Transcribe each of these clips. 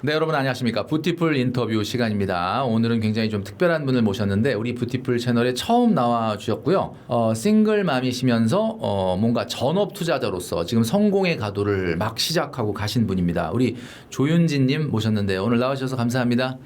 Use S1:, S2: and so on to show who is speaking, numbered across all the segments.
S1: 네, 여러분 안녕하십니까. 뷰티풀 인터뷰 시간입니다. 오늘은 굉장히 좀 특별한 분을 모셨는데 우리 뷰티풀 채널에 처음 나와 주셨고요. 싱글맘이시면서 뭔가 전업 투자자로서 지금 성공의 가도를 막 시작하고 가신 분입니다. 우리 조윤진님 모셨는데 오늘 나와주셔서 감사합니다.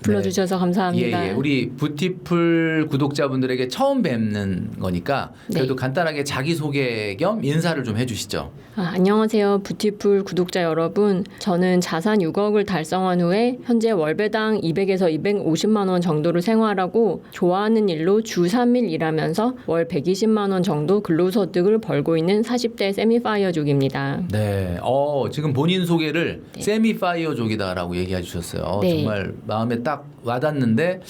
S2: 불러주셔서 감사합니다.
S1: 예. 우리 뷰티풀 구독자분들에게 처음 뵙는 거니까 그래도 간단하게 자기소개 겸 인사를 좀 해주시죠.
S2: 안녕하세요. 뷰티풀 구독자 여러분. 저는 자산 6억을 달성한 후에 현재 월배당 200에서 250만 원 정도를 생활하고 좋아하는 일로 주 3일 일하면서 월 120만 원 정도 근로소득을 벌고 있는 40대 세미파이어족입니다.
S1: 네. 지금 본인 소개를 세미파이어족이다라고 얘기해 주셨어요.
S2: 네.
S1: 정말 마음에 딱 와닿는데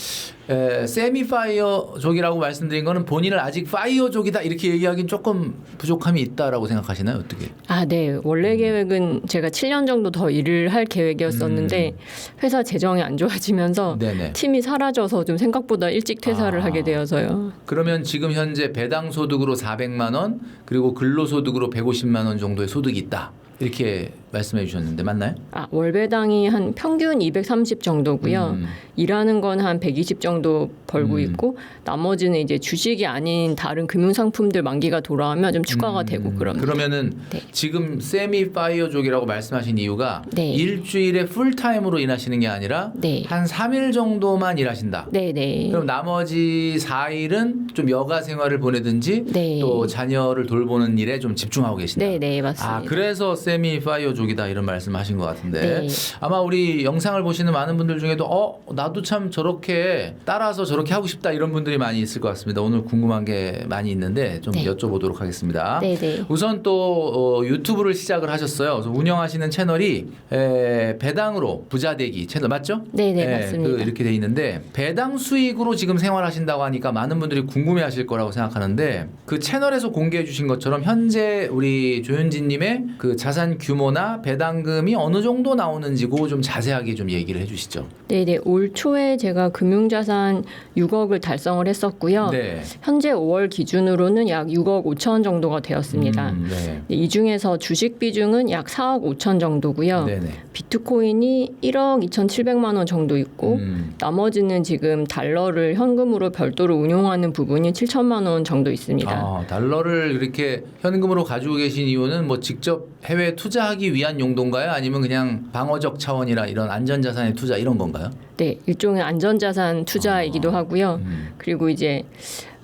S1: 세미파이어족이라고 말씀드린 거는 본인을 아직 파이어족이다 이렇게 얘기하기는 조금 부족함이 있다라고 생각하시나요? 어떻게?
S2: 네. 원래 계획은 제가 7년 정도 더 일을 할 계획이었었는데 회사 재정이 안 좋아지면서
S1: 네네.
S2: 팀이 사라져서 좀 생각보다 일찍 퇴사를 하게 되어서요.
S1: 그러면 지금 현재 배당 소득으로 400만 원 그리고 근로소득으로 150만 원 정도의 소득이 있다. 이렇게 말씀해 주셨는데 맞나요?
S2: 월배당이 한 평균 230 정도고요. 일하는 건 한 120 정도 벌고 있고 나머지는 이제 주식이 아닌 다른 금융상품들 만기가 돌아오면 좀 추가가 되고 그럽니다.
S1: 그러면은 지금 세미파이어족이라고 말씀하신 이유가 일주일에 풀타임으로 일하시는 게 아니라 한 3일 정도만 일하신다.
S2: 네네.
S1: 그럼 나머지 4일은 좀 여가 생활을 보내든지 또 자녀를 돌보는 일에 좀 집중하고 계신다.
S2: 네네 맞습니다.
S1: 그래서 세미파이어족이다 이런 말씀하신 것 같은데 아마 우리 영상을 보시는 많은 분들 중에도 나도 참 저렇게 따라서 저렇게 하고 싶다 이런 분들이 많이 있을 것 같습니다. 오늘 궁금한 게 많이 있는데 좀 여쭤보도록 하겠습니다. 우선 또 유튜브를 시작을 하셨어요. 그래서 운영하시는 채널이 배당으로 부자되기 채널 맞죠?
S2: 네네 맞습니다.
S1: 이렇게 돼 있는데 배당 수익으로 지금 생활하신다고 하니까 많은 분들이 궁금해하실 거라고 생각하는데 그 채널에서 공개해 주신 것처럼 현재 우리 조윤진님의 그 자산 규모나 배당금이 어느 정도 나오는지 그거 좀 자세하게 좀 얘기를 해주시죠.
S2: 네네. 올 초에 제가 금융자산 6억을 달성을 했었고요. 현재 5월 기준으로는 약 6억 5천 정도가 되었습니다. 이 중에서 주식 비중은 약 4억 5천 정도고요. 비트코인이 1억 2,700만 원 정도 있고 나머지는 지금 달러를 현금으로 별도로 운용하는 부분이 7천만 원 정도 있습니다.
S1: 달러를 이렇게 현금으로 가지고 계신 이유는 뭐 직접 해외 투자하기 위한 용도인가요? 아니면 그냥 방어적 차원이라 이런 안전자산의 투자 이런 건가요?
S2: 네, 일종의 안전자산 투자이기도 하고요. 그리고 이제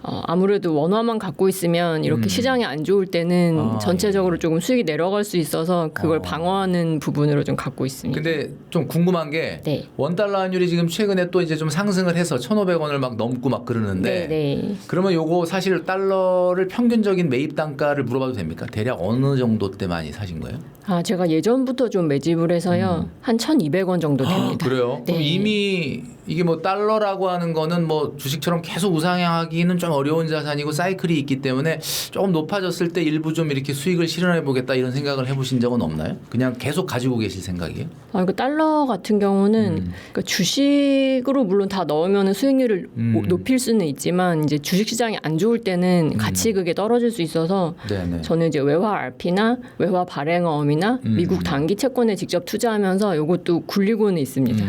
S2: 아무래도 원화만 갖고 있으면 이렇게 시장이 안 좋을 때는 전체적으로 조금 수익이 내려갈 수 있어서 그걸 방어하는 부분으로 좀 갖고 있습니다.
S1: 근데 좀 궁금한 게 원달러 환율이 지금 최근에 또 이제 좀 상승을 해서 1,500원을 막 넘고 막 그러는데 그러면 요거 사실 달러를 평균적인 매입 단가를 물어봐도 됩니까? 대략 어느 정도 때 많이 사신 거예요?
S2: 제가 예전부터 좀 매집을 해서요. 한 1,200원 정도 됩니다.
S1: 그래요? 그럼 이미 이게 뭐 달러라고 하는 거는 뭐 주식처럼 계속 우상향하기는 좀 어려운 자산이고 사이클이 있기 때문에 조금 높아졌을 때 일부 좀 이렇게 수익을 실현해 보겠다 이런 생각을 해보신 적은 없나요? 그냥 계속 가지고 계실 생각이에요?
S2: 그 달러 같은 경우는 그러니까 주식으로 물론 다 넣으면 수익률을 높일 수는 있지만 이제 주식시장이 안 좋을 때는 같이 그게 떨어질 수 있어서 저는 이제 외화 RP나 외화 발행어음이나 미국 단기 채권에 직접 투자하면서 이것도 굴리고는 있습니다.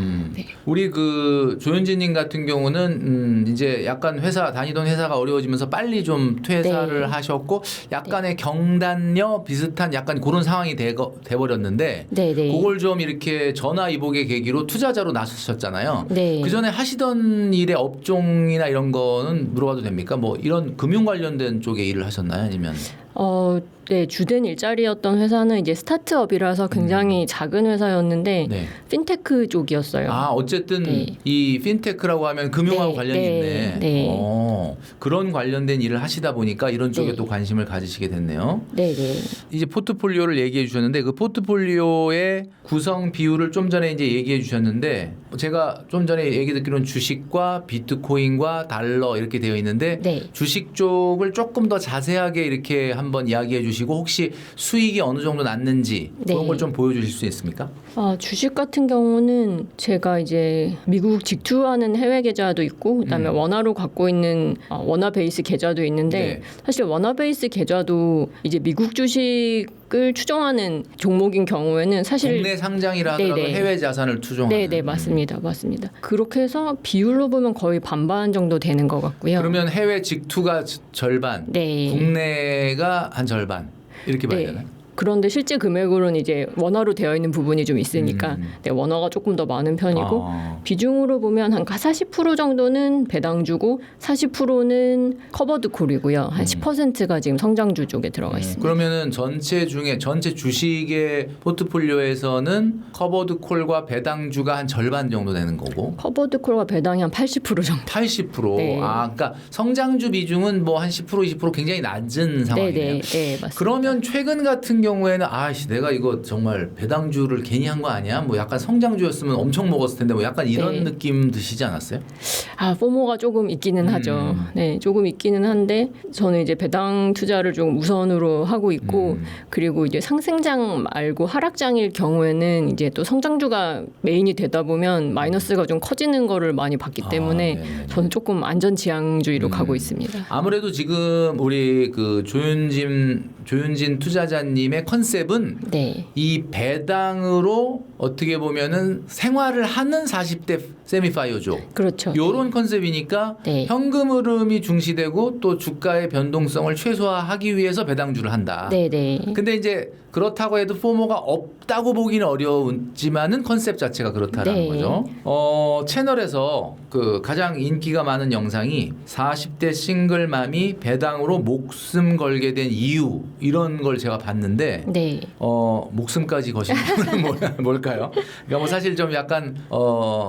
S1: 우리 그 조윤진님 같은 경우는 이제 약간 다니던 회사가 어려워지면서 빨리 좀 퇴사를 하셨고 약간의 경단녀 비슷한 약간 그런 상황이 돼버렸는데 그걸 좀 이렇게 전화위복의 계기로 투자자로 나서셨잖아요. 그 전에 하시던 일의 업종이나 이런 거는 물어봐도 됩니까? 뭐 이런 금융 관련된 쪽에 일을 하셨나요? 아니면?
S2: 네, 주된 일자리였던 회사는 이제 스타트업이라서 굉장히 작은 회사였는데 핀테크 쪽이었어요.
S1: 어쨌든 이 핀테크라고 하면 금융하고 관련이 있네. 그런 관련된 일을 하시다 보니까 이런 쪽에 또 관심을 가지시게 됐네요. 이제 포트폴리오를 얘기해 주셨는데 그 포트폴리오의 구성 비율을 좀 전에 이제 얘기해 주셨는데 제가 좀 전에 얘기 듣기로는 주식과 비트코인과 달러 이렇게 되어 있는데 주식 쪽을 조금 더 자세하게 이렇게 한번 이야기해 주시고 혹시 수익이 어느 정도 났는지 그런 걸 좀 보여주실 수 있습니까?
S2: 주식 같은 경우는 제가 이제 미국 직투하는 해외 계좌도 있고 그다음에 원화로 갖고 있는 원화 베이스 계좌도 있는데 사실 원화 베이스 계좌도 이제 미국 주식을 추종하는 종목인 경우에는 사실
S1: 국내 상장이라 하더라도 해외 자산을 추종하는.
S2: 네네 맞습니다. 그렇게 해서 비율로 보면 거의 반반 정도 되는 것 같고요.
S1: 그러면 해외 직투가 절반, 국내가 한 절반 이렇게 봐야 되나요?
S2: 그런데 실제 금액으로는 이제 원화로 되어 있는 부분이 좀 있으니까 원화가 조금 더 많은 편이고 비중으로 보면 한 40% 정도는 배당주고 40%는 커버드 콜이고요. 한 10%가 지금 성장주 쪽에 들어가 있습니다.
S1: 그러면은 전체 주식의 포트폴리오에서는 커버드 콜과 배당주가 한 절반 정도 되는 거고
S2: 커버드 콜과 배당이 한 80% 정도.
S1: 80%.
S2: 네.
S1: 그러니까 성장주 비중은 뭐 한 10% 20% 굉장히 낮은 상황이네요.
S2: 네, 맞습니다.
S1: 그러면 최근 같은 경우에는 내가 이거 정말 배당주를 괜히 한 거 아니야? 뭐 약간 성장주였으면 엄청 먹었을 텐데 뭐 약간 이런 느낌 드시지 않았어요?
S2: 포모가 조금 있기는 하죠. 네, 조금 있기는 한데 저는 이제 배당 투자를 좀 우선으로 하고 있고 그리고 이제 상승장 말고 하락장일 경우에는 이제 또 성장주가 메인이 되다 보면 마이너스가 좀 커지는 거를 많이 봤기 때문에 저는 조금 안전지향주의로 가고 있습니다.
S1: 아무래도 지금 우리 그 조윤진 투자자님의 컨셉은 이 배당으로 어떻게 보면은 생활을 하는 40대 세미파이어죠.
S2: 그렇죠.
S1: 요런 컨셉이니까 현금 흐름이 중시되고 또 주가의 변동성을 최소화하기 위해서 배당주를 한다. 근데 이제 그렇다고 해도 포모가 없다고 보기는 어려웠지만은 컨셉 자체가 그렇다라는 거죠. 채널에서 그 가장 인기가 많은 영상이 40대 싱글맘이 배당으로 목숨 걸게 된 이유 이런 걸 제가 봤는데 목숨까지 거신 이유는 뭘까요? 그러니까 뭐 사실 좀 약간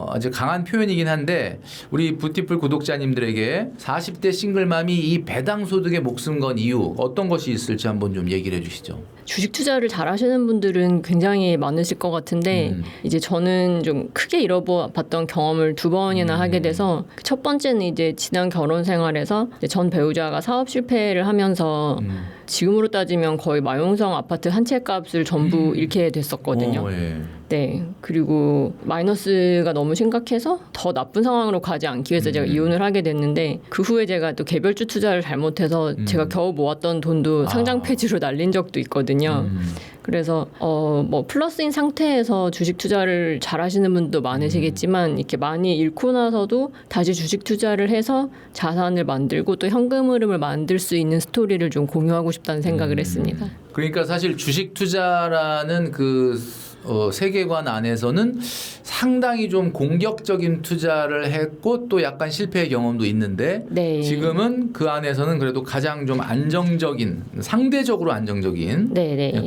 S1: 아주 강한 표현이긴 한데 우리 부티풀 구독자님들에게 40대 싱글맘이 이 배당 소득에 목숨 건 이유 어떤 것이 있을지 한번 좀 얘기를 해주시죠.
S2: 주식 투자를 잘 하시는 분들은 굉장히 많으실 것 같은데 이제 저는 좀 크게 잃어봤던 경험을 2번이나 하게 돼서 첫 번째는 이제 지난 결혼 생활에서 전 배우자가 사업 실패를 하면서 지금으로 따지면 거의 마용성 아파트 한 채 값을 전부 잃게 됐었거든요. 네. 그리고 마이너스가 너무 심각해서 더 나쁜 상황으로 가지 않기 위해서 제가 이혼을 하게 됐는데 그 후에 제가 또 개별주 투자를 잘못해서 제가 겨우 모았던 돈도 상장 폐지로 날린 적도 있거든요. 그래서 뭐 플러스인 상태에서 주식 투자를 잘 하시는 분도 많으시겠지만 이렇게 많이 잃고 나서도 다시 주식 투자를 해서 자산을 만들고 또 현금 흐름을 만들 수 있는 스토리를 좀 공유하고 싶다는 생각을 했습니다.
S1: 그러니까 사실 주식 투자라는 그 세계관 안에서는 상당히 좀 공격적인 투자를 했고 또 약간 실패의 경험도 있는데 지금은 그 안에서는 그래도 가장 좀 안정적인 상대적으로 안정적인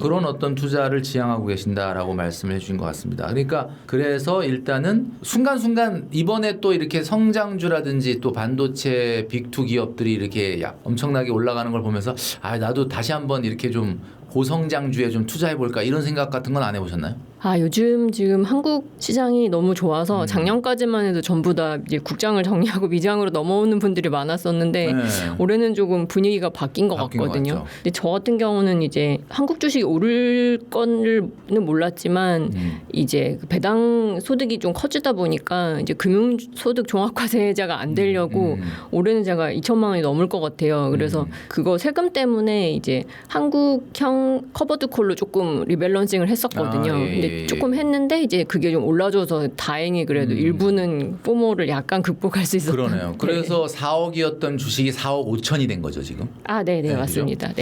S1: 그런 어떤 투자를 지향하고 계신다라고 말씀을 해주신 것 같습니다. 그러니까 그래서 일단은 순간순간 이번에 또 이렇게 성장주라든지 또 반도체 빅2 기업들이 이렇게 엄청나게 올라가는 걸 보면서 나도 다시 한번 이렇게 좀 고성장주에 좀 투자해볼까 이런 생각 같은 건 안 해보셨나요?
S2: 요즘 지금 한국 시장이 너무 좋아서 작년까지만 해도 전부 다 이제 국장을 정리하고 미장으로 넘어오는 분들이 많았었는데 올해는 조금 분위기가 바뀐 것 같거든요. 근데 저 같은 경우는 이제 한국 주식이 오를 거는 몰랐지만 이제 배당 소득이 좀 커지다 보니까 이제 금융소득 종합과세자가 안 되려고 올해는 제가 2천만 원이 넘을 것 같아요. 그래서 그거 세금 때문에 이제 한국형 커버드 콜로 조금 리밸런싱을 했었거든요. 근데 조금 했는데 이제 그게 좀 올라줘서 다행히 그래도 일부는 포모를 약간 극복할 수 있었던.
S1: 그러네요. 그래서 4억이었던 주식이 4억 5천이 된 거죠 지금?
S2: 네, 맞습니다.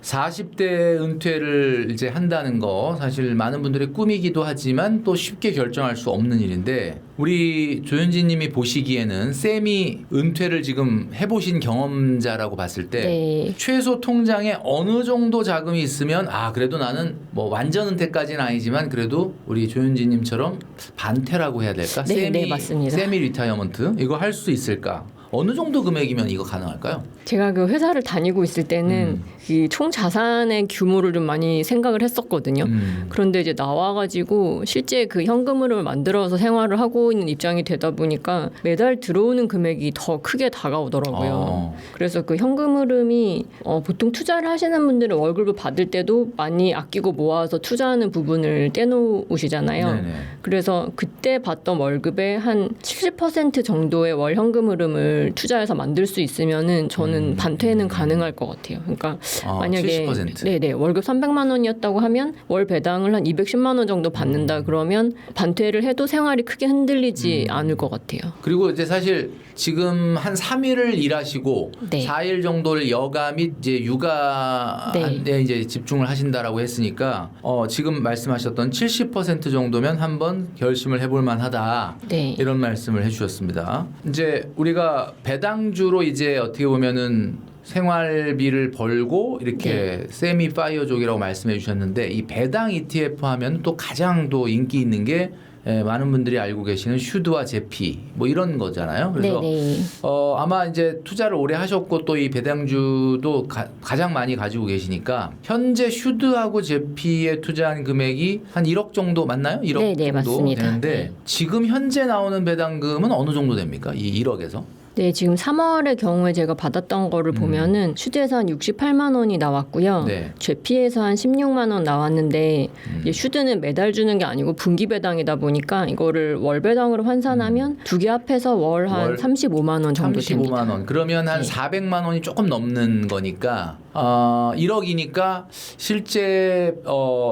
S1: 40대 은퇴를 이제 한다는 거 사실 많은 분들의 꿈이기도 하지만 또 쉽게 결정할 수 없는 일인데 우리 조윤진 님이 보시기에는 세미 은퇴를 지금 해보신 경험자라고 봤을 때 최소 통장에 어느 정도 자금이 있으면 그래도 나는 뭐 완전 은퇴까지는 아니지만 그래도 우리 조윤진 님처럼 반퇴라고 해야 될까?
S2: 맞습니다.
S1: 세미 리타이어먼트 이거 할 수 있을까? 어느 정도 금액이면 이거 가능할까요?
S2: 제가 그 회사를 다니고 있을 때는 이 총 자산의 규모를 좀 많이 생각을 했었거든요. 그런데 이제 나와가지고 실제 그 현금 흐름을 만들어서 생활을 하고 있는 입장이 되다 보니까 매달 들어오는 금액이 더 크게 다가오더라고요. 그래서 그 현금 흐름이 보통 투자를 하시는 분들은 월급을 받을 때도 많이 아끼고 모아서 투자하는 부분을 떼놓으시잖아요.
S1: 네네.
S2: 그래서 그때 받던 월급의 한 70% 정도의 월 현금 흐름을 투자해서 만들 수 있으면은 저는 반퇴는 가능할 것 같아요. 그러니까 만약에
S1: 70%.
S2: 네네 월급 300만 원이었다고 하면 월 배당을 한 210만 원 정도 받는다 그러면 반퇴를 해도 생활이 크게 흔들리지 않을 것 같아요.
S1: 그리고 이제 사실 지금 한 3일을 일하시고
S2: 네.
S1: 4일 정도를 여가 및 이제 육아에
S2: 네.
S1: 이제 집중을 하신다라고 했으니까 지금 말씀하셨던 70% 정도면 한번 결심을 해볼 만하다.
S2: 네.
S1: 이런 말씀을 해주셨습니다. 이제 우리가 배당주로 이제 어떻게 보면은 생활비를 벌고 이렇게 세미 파이어족이라고 말씀해 주셨는데 이 배당 ETF 하면 또 가장 또 인기 있는 게 많은 분들이 알고 계시는 슈드와 제피 뭐 이런 거잖아요. 그래서 아마 이제 투자를 오래 하셨고 또 이 배당주도 가장 많이 가지고 계시니까 현재 슈드하고 제피에 투자한 금액이 한 1억 정도 맞나요? 1억
S2: 네,
S1: 정도
S2: 맞습니다.
S1: 되는데
S2: 네.
S1: 지금 현재 나오는 배당금은 어느 정도 됩니까? 이 1억에서?
S2: 네, 지금 3월의 경우에 제가 받았던 거를 보면은 슈드에서 한 68만 원이 나왔고요.
S1: 네.
S2: 제피에서 한 16만 원 나왔는데 이제 슈드는 매달 주는 게 아니고 분기 배당이다 보니까 이거를 월 배당으로 환산하면 두 개 합해서 월 한 35만 원 정도 됩니다.
S1: 35만 원. 그러면 한 400만 원이 조금 넘는 거니까 1억이니까 실제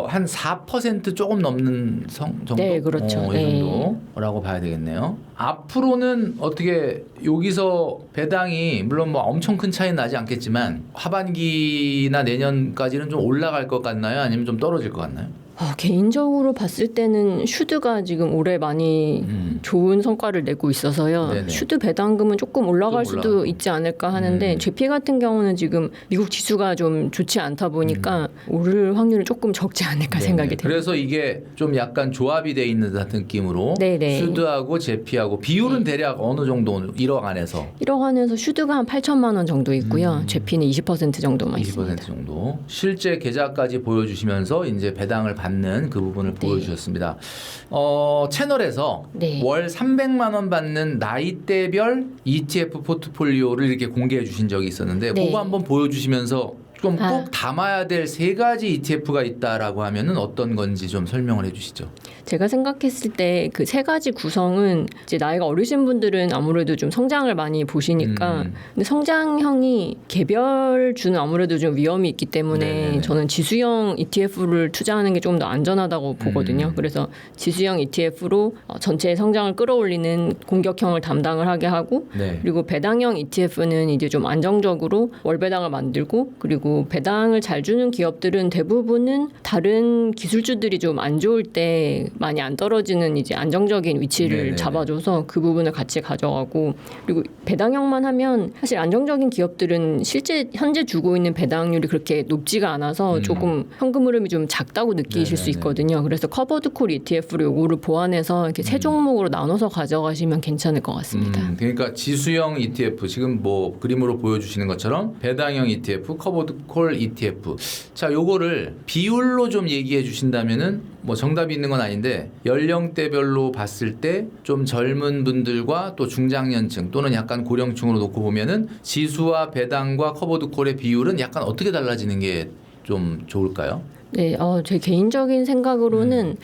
S1: 한 4% 조금 넘는 정도?
S2: 네, 그렇죠.
S1: 이 정도라고 봐야 되겠네요. 앞으로는 어떻게 여기서 배당이 물론 뭐 엄청 큰 차이는 나지 않겠지만 하반기나 내년까지는 좀 올라갈 것 같나요? 아니면 좀 떨어질 것 같나요?
S2: 개인적으로 봤을 때는 슈드가 지금 올해 많이 좋은 성과를 내고 있어서요.
S1: 네네.
S2: 슈드 배당금은 조금 올라갈 수도 있지 않을까 하는데 제피 같은 경우는 지금 미국 지수가 좀 좋지 않다 보니까 오를 확률은 조금 적지 않을까 생각이 됩니다.
S1: 그래서 이게 좀 약간 조합이 돼 있는 듯한 느낌으로
S2: 네네.
S1: 슈드하고 제피하고 비율은 대략 어느 정도 1억 안에서?
S2: 1억 안에서 슈드가 한 8천만 원 정도 있고요. 제피는 20% 정도만
S1: 20%
S2: 있습니다.
S1: 정도. 실제 계좌까지 보여주시면서 이제 배당을 받는 그 부분을 보여주셨습니다. 채널에서 월 300만 원 받는 나이대별 ETF 포트폴리오를 이렇게 공개해 주신 적이 있었는데 그거 한번 보여주시면서 좀 꼭 담아야 될 세 가지 ETF가 있다라고 하면은 어떤 건지 좀 설명을 해주시죠.
S2: 제가 생각했을 때 그 세 가지 구성은 이제 나이가 어리신 분들은 아무래도 좀 성장을 많이 보시니까 근데 성장형이 개별주는 아무래도 좀 위험이 있기 때문에 저는 지수형 ETF를 투자하는 게 좀 더 안전하다고 보거든요. 그래서 지수형 ETF로 전체의 성장을 끌어올리는 공격형을 담당을 하게 하고 그리고 배당형 ETF는 이제 좀 안정적으로 월 배당을 만들고 그리고 배당을 잘 주는 기업들은 대부분은 다른 기술주들이 좀 안 좋을 때 많이 안 떨어지는 이제 안정적인 위치를 잡아줘서 그 부분을 같이 가져가고 그리고 배당형만 하면 사실 안정적인 기업들은 실제 현재 주고 있는 배당률이 그렇게 높지가 않아서 조금 현금 흐름이 좀 작다고 느끼실 수 있거든요. 그래서 커버드 콜 ETF로 요거를 보완해서 이렇게 세 종목으로 나눠서 가져가시면 괜찮을 것 같습니다.
S1: 그러니까 지수형 ETF 지금 뭐 그림으로 보여주시는 것처럼 배당형 ETF, 커버드 콜 ETF. 자, 요거를 비율로 좀 얘기해 주신다면은 뭐 정답이 있는 건 아닌데 연령대별로 봤을 때 좀 젊은 분들과 또 중장년층 또는 약간 고령층으로 놓고 보면은 지수와 배당과 커버드 콜의 비율은 약간 어떻게 달라지는 게 좀 좋을까요?
S2: 네, 제 개인적인 생각으로는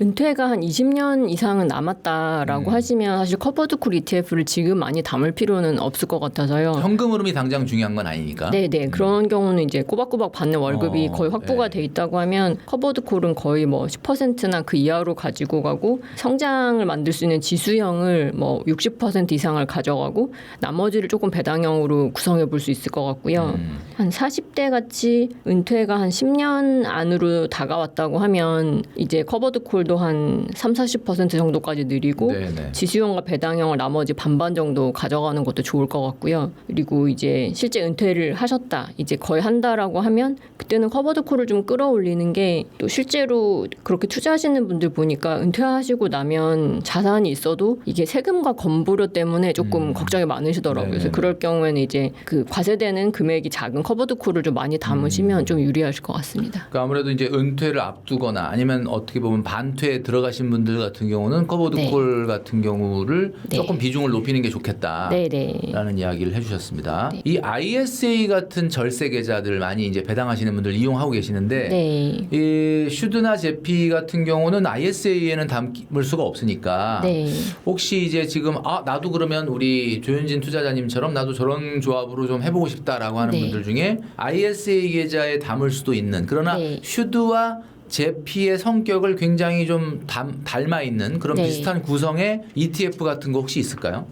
S2: 은퇴가 한 20년 이상은 남았다라고 하시면 사실 커버드 콜 ETF를 지금 많이 담을 필요는 없을 것 같아서요.
S1: 현금 흐름이 당장 중요한 건 아니니까.
S2: 네, 그런 경우는 이제 꼬박꼬박 받는 월급이 거의 확보가 돼 있다고 하면 커버드 콜은 거의 뭐 10%나 그 이하로 가지고 가고 성장을 만들 수 있는 지수형을 뭐 60% 이상을 가져가고 나머지를 조금 배당형으로 구성해 볼 수 있을 것 같고요. 한 40대 같이 은퇴가 한 10년 안 기간으로 다가왔다고 하면 이제 커버드 콜도 한 30-40% 정도까지 늘리고 네네. 지수형과 배당형을 나머지 반반 정도 가져가는 것도 좋을 것 같고요. 그리고 이제 실제 은퇴를 하셨다. 이제 거의 한다라고 하면 그때는 커버드 콜을 좀 끌어올리는 게 또 실제로 그렇게 투자하시는 분들 보니까 은퇴하시고 나면 자산이 있어도 이게 세금과 건보료 때문에 조금 걱정이 많으시더라고요. 네네. 그래서 그럴 경우에는 이제 그 과세되는 금액이 작은 커버드 콜을 좀 많이 담으시면 좀 유리하실 것 같습니다.
S1: 그러니까 아무래도 이제 은퇴를 앞두거나 아니면 어떻게 보면 반퇴에 들어가신 분들 같은 경우는 커버드
S2: 네.
S1: 콜 같은 경우를
S2: 네.
S1: 조금 비중을 높이는 게 좋겠다라는 이야기를 해주셨습니다. 네. 이 ISA 같은 절세 계좌들 많이 이제 배당하시는 분들 이용하고 계시는데
S2: 네.
S1: 이 슈드나 제피 같은 경우는 ISA에는 담을 수가 없으니까
S2: 네.
S1: 혹시 이제 지금 나도 그러면 우리 조윤진 투자자님처럼 나도 저런 조합으로 좀 해보고 싶다라고 하는
S2: 네.
S1: 분들 중에 ISA 계좌에 담을 수도 있는 그러나
S2: 네.
S1: 슈드와 제피의 성격을 굉장히 좀 닮아 있는 그런
S2: 네.
S1: 비슷한 구성의 ETF 같은 거 혹시 있을까요?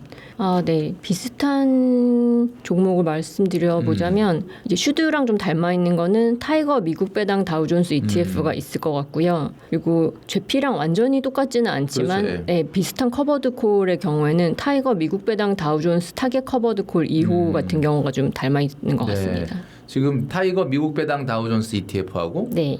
S2: 네. 비슷한 종목을 말씀드려보자면 이제 슈드랑 좀 닮아 있는 거는 타이거 미국 배당 다우존스 ETF가 있을 것 같고요. 그리고 제피랑 완전히 똑같지는 않지만
S1: 그렇죠.
S2: 네, 비슷한 커버드 콜의 경우에는 타이거 미국 배당 다우존스 타겟 커버드 콜 2호 같은 경우가 좀 닮아 있는 것 같습니다.
S1: 지금 타이거 미국 배당 다우존스 ETF하고
S2: 네.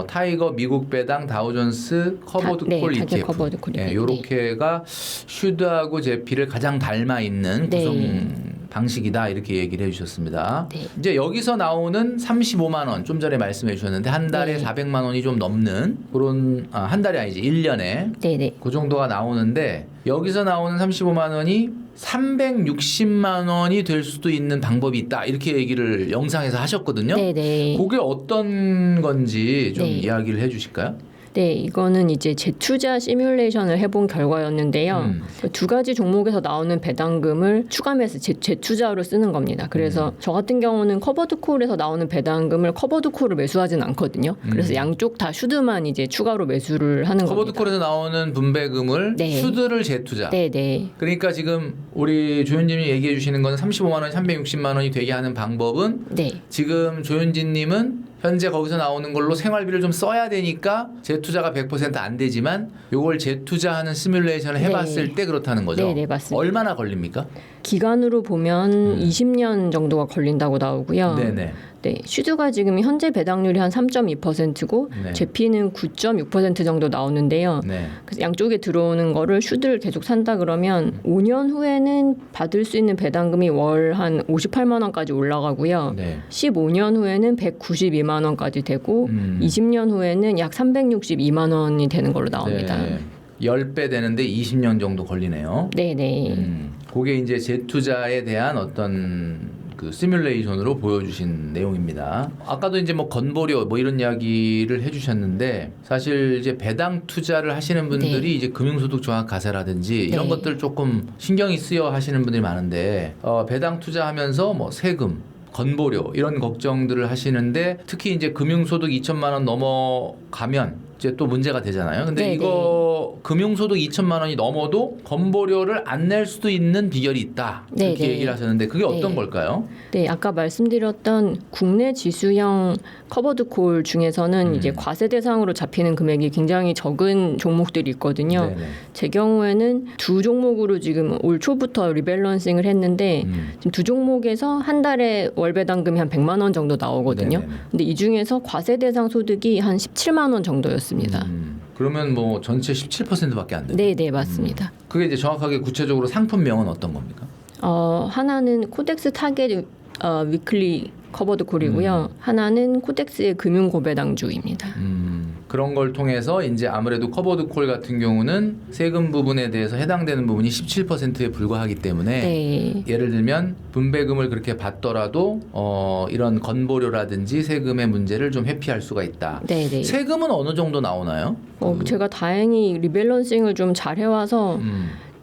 S1: 타이거 미국 배당 다우존스 커버드 콜 ETF
S2: 커버드 콜
S1: 요렇게가 슈드하고 제피를 가장 닮아 있는 구성 방식이다 이렇게 얘기를 해주셨습니다.
S2: 네.
S1: 이제 여기서 나오는 35만 원 좀 전에 말씀해 주셨는데 한 달에 400만 원이 좀 넘는 그런 한 달이 아니지 1년에 그 정도가 나오는데 여기서 나오는 35만 원이 360만 원이 될 수도 있는 방법이 있다 이렇게 얘기를 영상에서 하셨거든요.
S2: 네네.
S1: 그게 어떤 건지 좀 이야기를 해주실까요?
S2: 네, 이거는 이제 재투자 시뮬레이션을 해본 결과였는데요. 두 가지 종목에서 나오는 배당금을 추가해서 재투자로 쓰는 겁니다. 그래서 저 같은 경우는 커버드 콜에서 나오는 배당금을 커버드 콜을 매수하진 않거든요. 그래서 양쪽 다 슈드만 이제 추가로 매수를 하는 겁니다.
S1: 커버드 콜에서 나오는 분배금을 슈드를 재투자.
S2: 네.
S1: 그러니까 지금 우리 조윤진님이 얘기해 주시는 건 35만 원, 360만 원이 되게 하는 방법은 지금 조윤진님은 현재 거기서 나오는 걸로 생활비를 좀 써야 되니까 재투자가 100% 안 되지만 요걸 재투자하는 시뮬레이션을 해봤을 때 그렇다는 거죠?
S2: 네, 맞습니다.
S1: 얼마나 걸립니까?
S2: 기간으로 보면 20년 정도가 걸린다고 나오고요.
S1: 네네.
S2: 네, 슈드가 지금 현재 배당률이 한 3.2%고 제피는 9.6% 정도 나오는데요. 그래서 양쪽에 들어오는 거를 슈드를 계속 산다 그러면 5년 후에는 받을 수 있는 배당금이 월 한 58만 원까지 올라가고요. 15년 후에는 192만 원까지 되고 20년 후에는 약 362만 원이 되는 걸로 나옵니다.
S1: 10배 되는데 20년 정도 걸리네요.
S2: 네네.
S1: 그게 이제 재투자에 대한 어떤 그 시뮬레이션으로 보여주신 내용입니다. 아까도 이제 뭐 건보료 뭐 이런 이야기를 해주셨는데 사실 이제 배당 투자를 하시는 분들이 이제 금융소득 종합 과세라든지 이런 것들 조금 신경이 쓰여 하시는 분들이 많은데 배당 투자하면서 뭐 세금 건보료 이런 걱정들을 하시는데 특히 이제 금융소득 2천만 원 넘어가면 이제 또 문제가 되잖아요. 근데 이거 금융소득 2천만 원이 넘어도 건보료를 안 낼 수도 있는 비결이 있다. 이렇게 얘기를 하셨는데 그게 어떤 걸까요? 네,
S2: 아까 말씀드렸던 국내 지수형 커버드 콜 중에서는 이제 과세 대상으로 잡히는 금액이 굉장히 적은 종목들이 있거든요. 제 경우에는 두 종목으로 지금 올 초부터 리밸런싱을 했는데 지금 두 종목에서 한 달에 월 배당금이 한 100만 원 정도 나오거든요. 근데 이 중에서 과세 대상 소득이 한 17만 원 정도였습니다.
S1: 그러면 뭐 전체 17%밖에 안 돼요?
S2: 네, 맞습니다.
S1: 그게 이제 정확하게 구체적으로 상품명은 어떤 겁니까?
S2: 하나는 코덱스 타겟 위클리 커버드 콜이고요. 하나는 코덱스의 금융 고배당주입니다.
S1: 그런 걸 통해서 이제 아무래도 커버드 콜 같은 경우는 세금 부분에 대해서 해당되는 부분이 17%에 불과하기 때문에 예를 들면 분배금을 그렇게 받더라도 이런 건보료라든지 세금의 문제를 좀 회피할 수가 있다. 세금은 어느 정도 나오나요?
S2: 제가 다행히 리밸런싱을 좀 잘 해와서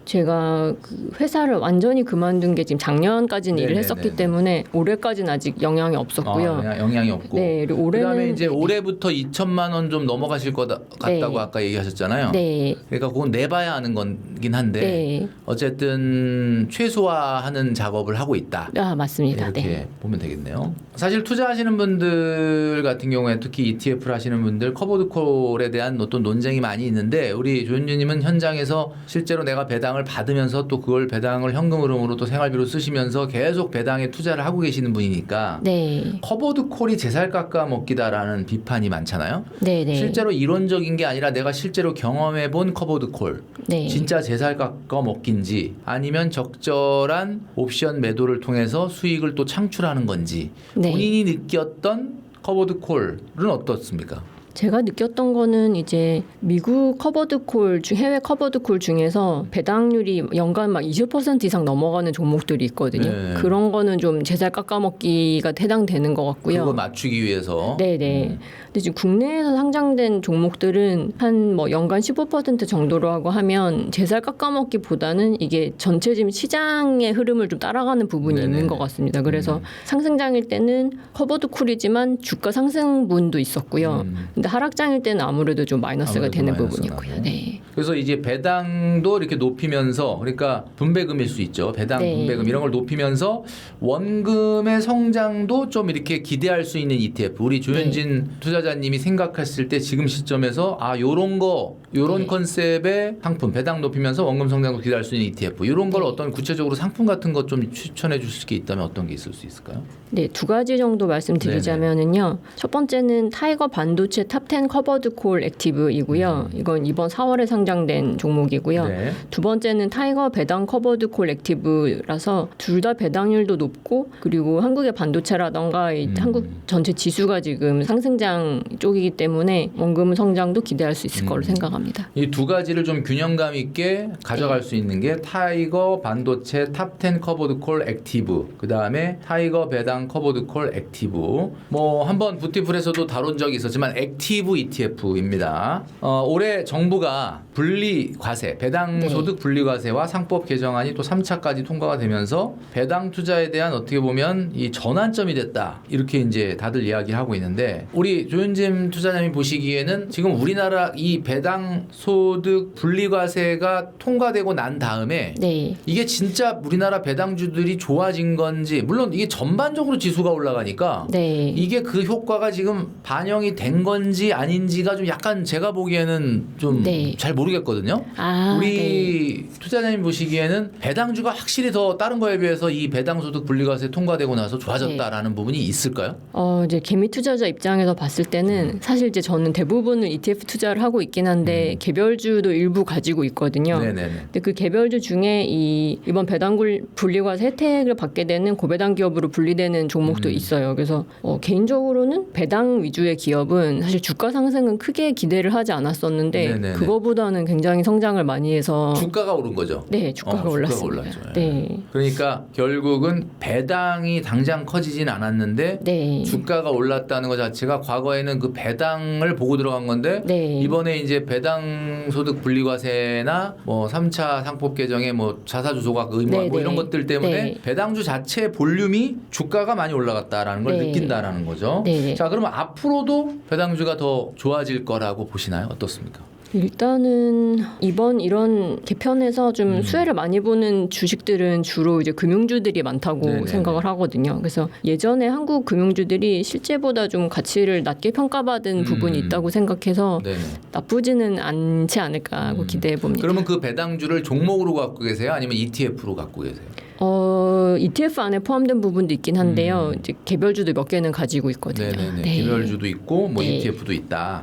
S2: 제가 그 회사를 완전히 그만둔 게 지금 작년까지는 일을 했었기 때문에 올해까지는 아직 영향이 없었고요.
S1: 영향이 없고.
S2: 네, 그리고 올해는
S1: 그다음에 이제 올해부터 2천만 원 좀 넘어가실 거다 같다고 아까 얘기하셨잖아요.
S2: 네.
S1: 그러니까 그건 내봐야 하는 거긴 한데 어쨌든 최소화하는 작업을 하고 있다.
S2: 아, 맞습니다.
S1: 이렇게 보면 되겠네요. 사실 투자하시는 분들 같은 경우에 특히 ETF를 하시는 분들 커버드콜에 대한 어떤 논쟁이 많이 있는데 우리 조윤주님은 현장에서 실제로 내가 배당을 받으면서 또 그걸 배당을 현금 흐름으로 또 생활비로 쓰시면서 계속 배당에 투자를 하고 계시는 분이니까 커버드콜이 제살 깎아 먹기다라는 비판이 많잖아요. 실제로 이론적인 게 아니라 내가 실제로 경험해 본 커버드콜 진짜 제살 깎아 먹긴지 아니면 적절한 옵션 매도를 통해서 수익을 또 창출하는 건지 본인이 느꼈던 커버드콜은 어떻습니까?
S2: 제가 느꼈던 거는 이제 미국 커버드콜 해외 커버드콜 중에서 배당률이 연간 막 20% 이상 넘어가는 종목들이 있거든요. 그런 거는 좀 제살 깎아먹기가 해당되는 것 같고요.
S1: 그거 맞추기 위해서.
S2: 네네. 근데 지금 국내에서 상장된 종목들은 한 뭐 연간 15% 정도로 하고 하면 제살 깎아먹기보다는 이게 전체 지금 시장의 흐름을 좀 따라가는 부분이 있는 것 같습니다. 그래서 상승장일 때는 커버드콜이지만 주가 상승분도 있었고요. 근데 하락장일 때는 아무래도 좀 마이너스가 되는 부분이고요. 네.
S1: 그래서 이제 배당도 이렇게 높이면서 그러니까 분배금일 수 있죠. 배당 분배금 이런 걸 높이면서 원금의 성장도 좀 이렇게 기대할 수 있는 ETF. 우리 조현진 투자자님이 생각했을 때 지금 시점에서 요런 컨셉의 상품 배당 높이면서 원금 성장도 기대할 수 있는 ETF. 이런 걸 어떤 구체적으로 상품 같은 것 좀 추천해 주실 게 있다면 어떤 게 있을 수 있을까요?
S2: 네, 두 가지 정도 말씀드리자면은요. 첫 번째는 타이거 반도체 탑10 커버드 콜 액티브이고요. 이건 이번 4월에 상장된 종목이고요. 두 번째는 타이거 배당 커버드 콜 액티브라서 둘 다 배당률도 높고 그리고 한국의 반도체라던가 한국 전체 지수가 지금 상승장 쪽이기 때문에 원금 성장도 기대할 수 있을 거로 생각합니다.
S1: 이 두 가지를 좀 균형감 있게 가져갈 수 있는 게 타이거 반도체 탑10 커버드 콜 액티브 그다음에 타이거 배당 커버드 콜 액티브 뭐 한번 부티풀에서도 다룬 적이 있었지만 액티브 ETF입니다. 올해 정부가 분리과세 배당 소득 분리과세와 상법 개정안이 또 3차까지 통과가 되면서 배당 투자에 대한 어떻게 보면 이 전환점이 됐다 이렇게 이제 다들 이야기하고 있는데 우리 조윤진 투자자님이 보시기에는 지금 우리나라 이 배당 소득 분리과세가 통과되고 난 다음에 이게 진짜 우리나라 배당주들이 좋아진 건지 물론 이게 전반적으로 지수가 올라가니까 이게 그 효과가 지금 반영이 된 건지 아닌지가 좀 약간 제가 보기에는 좀 잘 모르겠거든요. 우리 투자자님 보시기에는 배당주가 확실히 더 다른 거에 비해서 이 배당소득 분리과세 통과되고 나서 좋아졌다라는 부분이 있을까요?
S2: 이제 개미 투자자 입장에서 봤을 때는 사실 이제 저는 대부분을 ETF 투자를 하고 있긴 한데 개별주도 일부 가지고 있거든요. 근데 그 개별주 중에 이번 배당 분리과세 혜택을 받게 되는 고배당 기업으로 분리되는 종목도 있어요. 그래서 개인적으로는 배당 위주의 기업은 사실 주가 상승은 크게 기대를 하지 않았었는데 그거보다는 굉장히 성장을 많이 해서
S1: 주가가 오른 거죠.
S2: 네, 주가가 올랐습니다.
S1: 그러니까 결국은 배당이 당장 커지진 않았는데 주가가 올랐다는 것 자체가 과거에는 그 배당을 보고 들어간 건데 이번에 이제 배당 소득 분리과세나 뭐 3차 상법 개정의 뭐 자사주 조각 의무 뭐 이런 것들 때문에 배당주 자체 볼륨이 주가가 많이 올라갔다라는 걸 느낀다라는 거죠. 자, 그러면 앞으로도 배당주가 더 좋아질 거라고 보시나요? 어떻습니까?
S2: 일단은 이번 이런 개편에서 좀 수혜를 많이 보는 주식들은 주로 이제 금융주들이 많다고 생각을 하거든요. 그래서 예전에 한국 금융주들이 실제보다 좀 가치를 낮게 평가받은 부분이 있다고 생각해서 나쁘지는 않지 않을까 하고 기대해 봅니다.
S1: 그러면 그 배당주를 종목으로 갖고 계세요? 아니면 ETF로 갖고 계세요?
S2: ETF 안에 포함된 부분도 있긴 한데요. 이제 개별주도 몇 개는 가지고 있거든요.
S1: 개별주도 있고 뭐 ETF도 있다.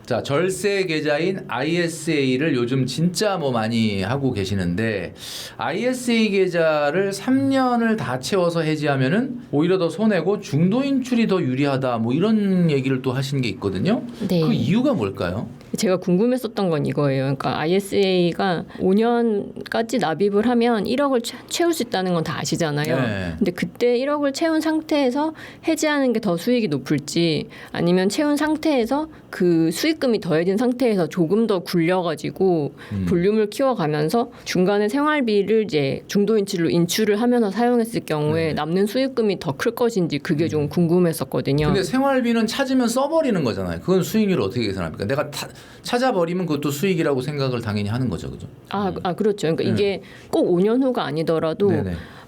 S1: 자, 절세 계좌인 ISA를 요즘 진짜 뭐 많이 하고 계시는데 ISA 계좌를 3년을 다 채워서 해지하면은 오히려 더 손해고 중도 인출이 더 유리하다. 뭐 이런 얘기를 또 하신 게 있거든요. 그 이유가 뭘까요?
S2: 제가 궁금했었던 건 이거예요. 그러니까 ISA가 5년까지 납입을 하면 1억을 채울 수 있다는 건 다 아시잖아요.
S1: 네.
S2: 근데 그때 1억을 채운 상태에서 해지하는 게 더 수익이 높을지 아니면 채운 상태에서 그 수익금이 더해진 상태에서 조금 더 굴려가지고 볼륨을 키워가면서 중간에 생활비를 이제 중도인출로 인출을 하면서 사용했을 경우에 남는 수익금이 더 클 것인지 그게 좀 궁금했었거든요.
S1: 근데 생활비는 찾으면 써버리는 거잖아요. 그건 수익률을 어떻게 계산합니까? 내가 찾아버리면 그것도 수익이라고 생각을 당연히 하는 거죠, 그죠?
S2: 그렇죠. 그러니까 이게 꼭 5년 후가 아니더라도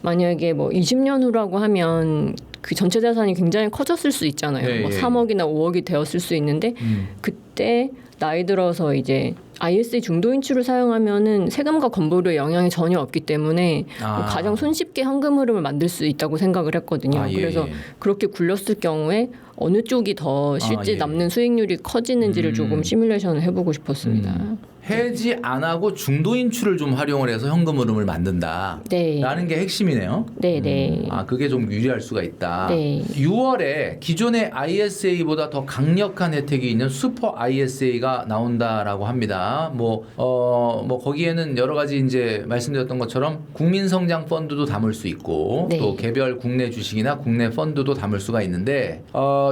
S2: 만약에 뭐 20년 후라고 하면 그 전체 자산이 굉장히 커졌을 수 있잖아요. 뭐 3억이나 5억이 되었을 수 있는데 그때 나이 들어서 이제 ISA 중도 인출을 사용하면은 세금과 건보료에 영향이 전혀 없기 때문에 가장 손쉽게 현금 흐름을 만들 수 있다고 생각을 했거든요. 그래서 그렇게 굴렸을 경우에 어느 쪽이 더 실제 남는 수익률이 커지는지를 조금 시뮬레이션을 해보고 싶었습니다.
S1: 해지 안 하고 중도 인출을 좀 활용을 해서 현금 흐름을 만든다. 라는 게 핵심이네요.
S2: 네네.
S1: 그게 좀 유리할 수가 있다.
S2: 네.
S1: 6월에 기존의 ISA보다 더 강력한 혜택이 있는 슈퍼 ISA가 나온다라고 합니다. 뭐 거기에는 여러 가지 이제 말씀드렸던 것처럼 국민성장 펀드도 담을 수 있고 또 개별 국내 주식이나 국내 펀드도 담을 수가 있는데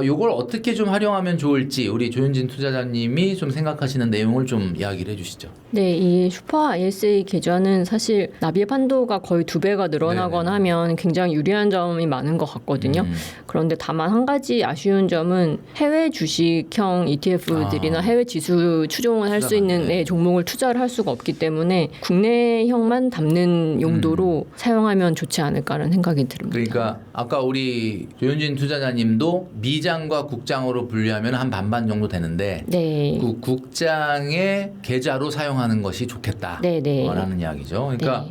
S1: 요걸 어떻게 좀 활용하면 좋을지 우리 조윤진 투자자님이 좀 생각하시는 내용을 좀 이야기를 해주시죠.
S2: 네, 이 슈퍼 ISA 계좌는 사실 납입 한도가 거의 2배가 늘어나거나 하면 굉장히 유리한 점이 많은 것 같거든요. 그런데 다만 한 가지 아쉬운 점은 해외 주식형 ETF들이나 해외 지수 추종을 할 수 있는 종목을 투자를 할 수가 없기 때문에 국내형만 담는 용도로 사용하면 좋지 않을까라는 생각이 듭니다.
S1: 그러니까 아까 우리 조윤진 투자자님도 미장과 국장으로 분류하면 한 반반 정도 되는데 그 국장의 계좌로 사용하는 것이 좋겠다라는 이야기죠. 그러니까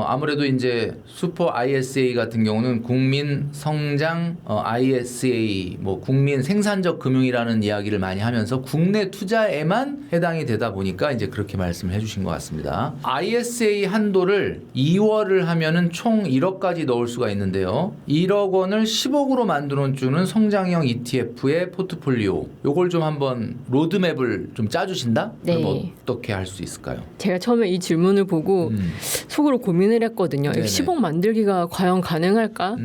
S1: 아무래도 이제 슈퍼 ISA 같은 경우는 국민 성장 ISA 뭐 국민 생산적 금융이라는 이야기를 많이 하면서 국내 투자에만 해당이 되다 보니까 이제 그렇게 말씀을 해주신 것 같습니다. ISA 한도를 2월을 하면은 총 1억까지 넣을 수가 있는데요. 1억 원을 10억으로 만들어 주는 성장형 ETF의 포트폴리오. 요걸 좀 한번 로드맵을 좀 짜주신다? 그럼 어떻게 할 수 있을까요?
S2: 제가 처음에 이 질문을 보고 속으로 고민을 했거든요. 10억 만들기가 과연 가능할까?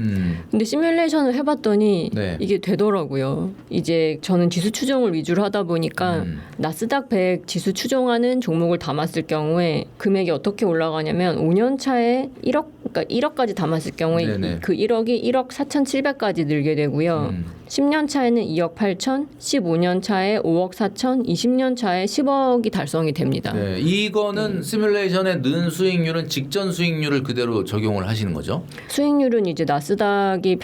S2: 근데 시뮬레이션을 해봤더니 이게 되더라고요. 이제 저는 지수 추종을 위주로 하다 보니까 나스닥 100 지수 추종하는 종목을 담았을 경우에 금액이 어떻게 올라가냐면 5년 차에 1억까지 담았을 경우에 그 1억이 1억 4,700까지 늘게 되고요. 10년 차에는 2억 8천, 15년 차에 5억 4천, 20년 차에 10억이 달성이 됩니다.
S1: 이거는 시뮬레이션에 넣은 수익률은 직전 수익률을 그대로 적용을 하시는 거죠?
S2: 수익률은 이제 나스닥이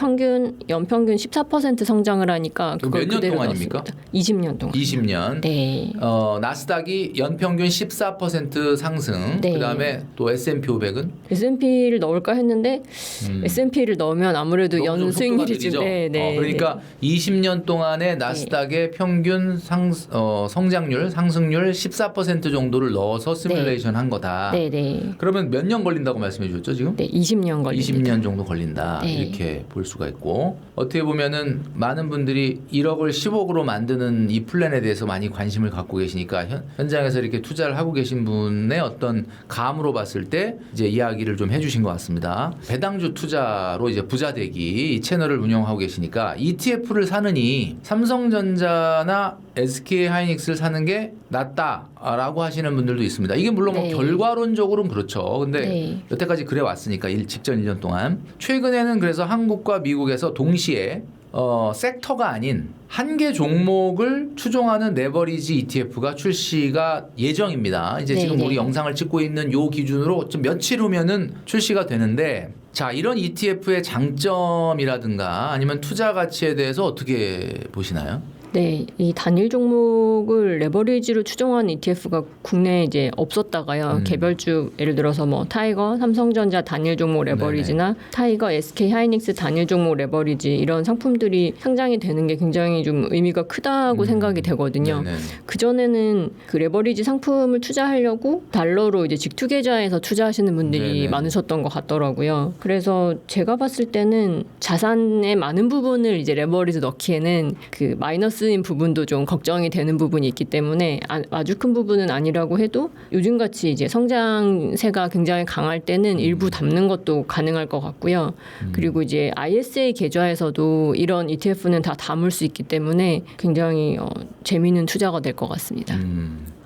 S2: 연평균 14% 성장을 하니까 그걸
S1: 몇 년 동안입니까?
S2: 넣었습니다. 20년 동안.
S1: 20년.
S2: 네.
S1: 나스닥이 연평균 14% 상승. 그다음에 또 S&P 500은?
S2: S&P를 넣을까 했는데 S&P를 넣으면 아무래도 연 수익률이 좀
S1: 그러니까 20년 동안의 나스닥의 평균 성장률, 상승률 14% 정도를 넣어서 시뮬레이션 한 거다. 그러면 몇 년 걸린다고 말씀해 주셨죠, 지금?
S2: 20년 걸립니다.
S1: 20년 정도 걸린다. 이렇게 볼 수가 있고 어떻게 보면은 많은 분들이 1억을 10억으로 만드는 이 플랜에 대해서 많이 관심을 갖고 계시니까 현장에서 이렇게 투자를 하고 계신 분의 어떤 감으로 봤을 때 이제 이야기를 좀 해주신 것 같습니다. 배당주 투자로 이제 부자되기 이 채널을 운영하고 계시니까 ETF를 사느니 삼성전자나 SK하이닉스를 사는 게 낫다라고 하시는 분들도 있습니다. 이게 물론 뭐 결과론적으로는 그렇죠. 근데 여태까지 그래 왔으니까 직전 1년 동안 최근에는 그래서 한국과 미국에서 동시에 섹터가 아닌 한 개 종목을 추종하는 레버리지 ETF가 출시가 예정입니다. 이제 지금 우리 영상을 찍고 있는 요 기준으로 좀 며칠 후면은 출시가 되는데 자, 이런 ETF의 장점이라든가 아니면 투자 가치에 대해서 어떻게 보시나요?
S2: 네, 이 단일 종목을 레버리지로 추종하는 ETF가 국내에 이제 없었다가요. 개별주 예를 들어서 뭐 타이거, 삼성전자 단일 종목 레버리지나 타이거, SK 하이닉스 단일 종목 레버리지 이런 상품들이 상장이 되는 게 굉장히 좀 의미가 크다고 생각이 되거든요. 그 전에는 그 레버리지 상품을 투자하려고 달러로 이제 직투 계좌에서 투자하시는 분들이 많으셨던 것 같더라고요. 그래서 제가 봤을 때는 자산의 많은 부분을 이제 레버리지 넣기에는 그 마이너스 마이너스인 부분도 좀 걱정이 되는 부분이 있기 때문에 아주 큰 부분은 아니라고 해도 요즘같이 이제 성장세가 굉장히 강할 때는 일부 담는 것도 가능할 것 같고요. 그리고 이제 ISA 계좌에서도 이런 ETF는 다 담을 수 있기 때문에 굉장히 재미있는 투자가 될 것 같습니다.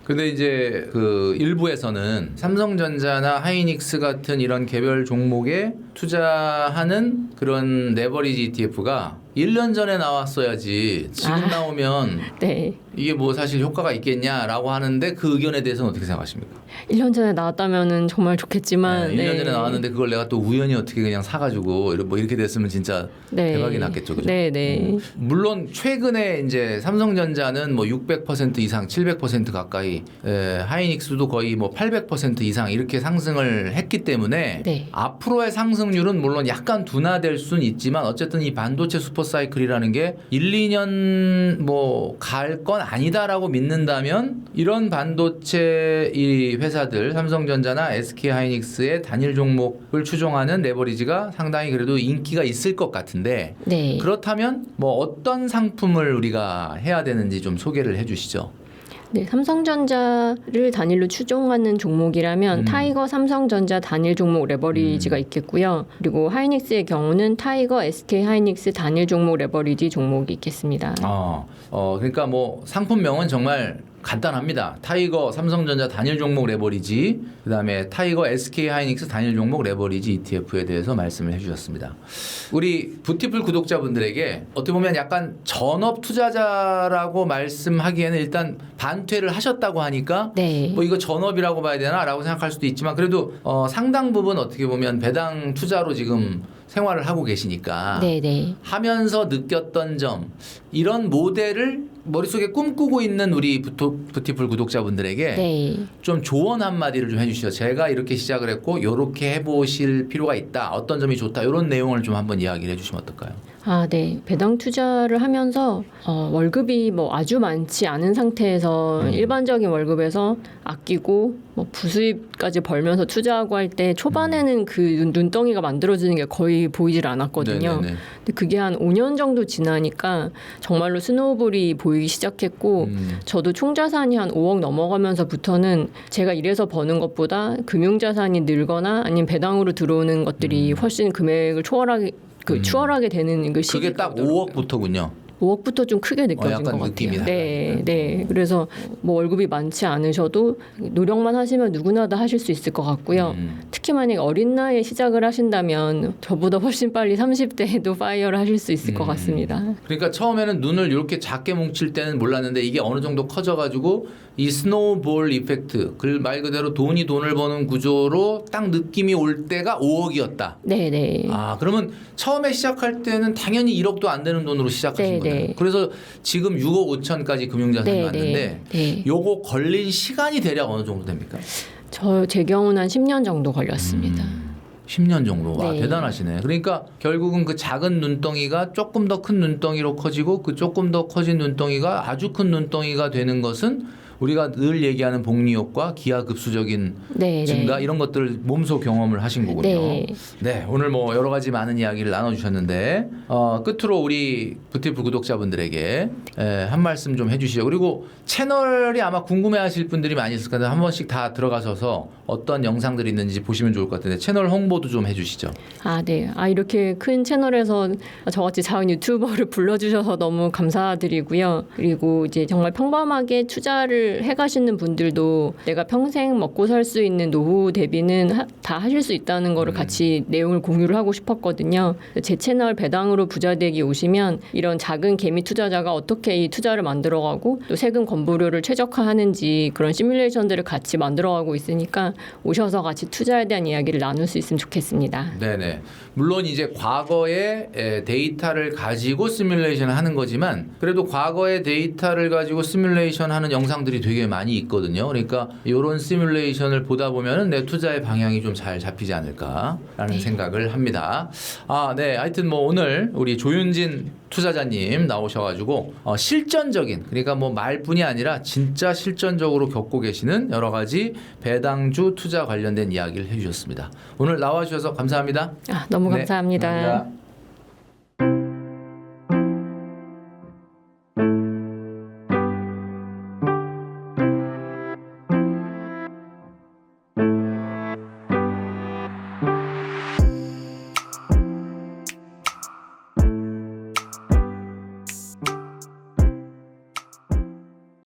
S1: 근데 이제 그 일부에서는 삼성전자나 하이닉스 같은 이런 개별 종목에 투자하는 그런 레버리지 ETF가 1년 전에 나왔어야지 지금 나오면
S2: 네.
S1: 이게 뭐 사실 효과가 있겠냐라고 하는데 그 의견에 대해서는 어떻게 생각하십니까?
S2: 1년 전에 나왔다면은 정말 좋겠지만
S1: 1년 전에 나왔는데 그걸 내가 또 우연히 어떻게 그냥 사가지고 뭐 이렇게 됐으면 진짜 대박이 났겠죠, 그죠?
S2: 네.
S1: 물론 최근에 이제 삼성전자는 뭐 600% 이상, 700% 가까이, 하이닉스도 거의 뭐 800% 이상 이렇게 상승을 했기 때문에 앞으로의 상승률은 물론 약간 둔화될 수는 있지만 어쨌든 이 반도체 슈퍼사이클이라는 게 1, 2년 뭐 갈 건 아니다라고 믿는다면 이런 반도체 이 회사들 삼성전자나 SK하이닉스의 단일 종목을 추종하는 레버리지가 상당히 그래도 인기가 있을 것 같은데 그렇다면 뭐 어떤 상품을 우리가 해야 되는지 좀 소개를 해주시죠.
S2: 네, 삼성전자를 단일로 추종하는 종목이라면 타이거 삼성전자 단일 종목 레버리지가 있겠고요. 그리고 하이닉스의 경우는 타이거 SK 하이닉스 단일 종목 레버리지 종목이 있겠습니다.
S1: 그러니까 뭐 상품명은 정말 간단합니다. 타이거 삼성전자 단일 종목 레버리지, 그다음에 타이거 SK 하이닉스 단일 종목 레버리지 ETF에 대해서 말씀을 해주셨습니다. 우리 부티풀 구독자분들에게 어떻게 보면 약간 전업 투자자라고 말씀하기에는 일단 반퇴를 하셨다고 하니까 뭐 이거 전업이라고 봐야 되나라고 생각할 수도 있지만 그래도 상당 부분 어떻게 보면 배당 투자로 지금 생활을 하고 계시니까 하면서 느꼈던 점 이런 모델을 머릿속에 꿈꾸고 있는 우리 부티풀 구독자분들에게 좀 조언 한마디를 좀 해주시죠. 제가 이렇게 시작을 했고 이렇게 해보실 필요가 있다. 어떤 점이 좋다. 이런 내용을 좀 한번 이야기를 해주시면 어떨까요?
S2: 네. 배당 투자를 하면서 월급이 뭐 아주 많지 않은 상태에서 일반적인 월급에서 아끼고 뭐 부수입까지 벌면서 투자하고 할 때 초반에는 그 눈덩이가 만들어지는 게 거의 보이질 않았거든요. 근데 그게 한 5년 정도 지나니까 정말로 스노우볼이 보이기 시작했고 저도 총자산이 한 5억 넘어가면서부터는 제가 일해서 버는 것보다 금융자산이 늘거나 아니면 배당으로 들어오는 것들이 훨씬 금액을 추월하게 되는 그 시기가
S1: 그게 딱 5억부터군요.
S2: 5억부터 좀 크게 느껴진 것 같아요. 네. 그래서 뭐 월급이 많지 않으셔도 노력만 하시면 누구나 다 하실 수 있을 것 같고요. 특히 만약 어린 나이에 시작을 하신다면 저보다 훨씬 빨리 30대에도 파이어를 하실 수 있을 것 같습니다.
S1: 그러니까 처음에는 눈을 이렇게 작게 뭉칠 때는 몰랐는데 이게 어느 정도 커져가지고 이 스노우볼 이펙트, 그 말 그대로 돈이 돈을 버는 구조로 딱 느낌이 올 때가 5억이었다.
S2: 네.
S1: 그러면 처음에 시작할 때는 당연히 1억도 안 되는 돈으로 시작하신 거예요. 그래서 지금 6억 5천까지 금융자산이 왔는데 요거 걸린 시간이 대략 어느 정도 됩니까?
S2: 제 경우는 한 10년 정도 걸렸습니다.
S1: 10년 정도. 와, 대단하시네. 그러니까 결국은 그 작은 눈덩이가 조금 더 큰 눈덩이로 커지고 그 조금 더 커진 눈덩이가 아주 큰 눈덩이가 되는 것은 우리가 늘 얘기하는 복리효과, 기하급수적인 증가 이런 것들을 몸소 경험을 하신 거군요. 네, 오늘 뭐 여러 가지 많은 이야기를 나눠주셨는데 끝으로 우리 부티풀 구독자분들에게 한 말씀 좀 해주시죠. 그리고 채널이 아마 궁금해하실 분들이 많이 있을 건데 한 번씩 다 들어가셔서 어떤 영상들이 있는지 보시면 좋을 것 같은데 채널 홍보도 좀 해주시죠.
S2: 네. 이렇게 큰 채널에서 저같이 작은 유튜버를 불러주셔서 너무 감사드리고요. 그리고 이제 정말 평범하게 투자를 해가시는 분들도 내가 평생 먹고 살 수 있는 노후 대비는 다 하실 수 있다는 거를 같이 내용을 공유를 하고 싶었거든요. 제 채널 배당으로 부자되기 오시면 이런 작은 개미 투자자가 어떻게 이 투자를 만들어가고 또 세금 건보료를 최적화하는지 그런 시뮬레이션들을 같이 만들어가고 있으니까 오셔서 같이 투자에 대한 이야기를 나눌 수 있으면 좋겠습니다.
S1: 네네. 물론 이제 과거의 데이터를 가지고 시뮬레이션을 하는 거지만 그래도 과거의 데이터를 가지고 시뮬레이션 하는 영상들이 되게 많이 있거든요. 그러니까 이런 시뮬레이션을 보다 보면은 내 투자의 방향이 좀 잘 잡히지 않을까라는 생각을 합니다. 네. 하여튼 뭐 오늘 우리 조윤진 투자자님 나오셔가지고 실전적인 그러니까 뭐 말뿐이 아니라 진짜 실전적으로 겪고 계시는 여러 가지 배당주 투자 관련된 이야기를 해주셨습니다. 오늘 나와주셔서 감사합니다.
S2: 너무 감사합니다.
S1: 감사합니다.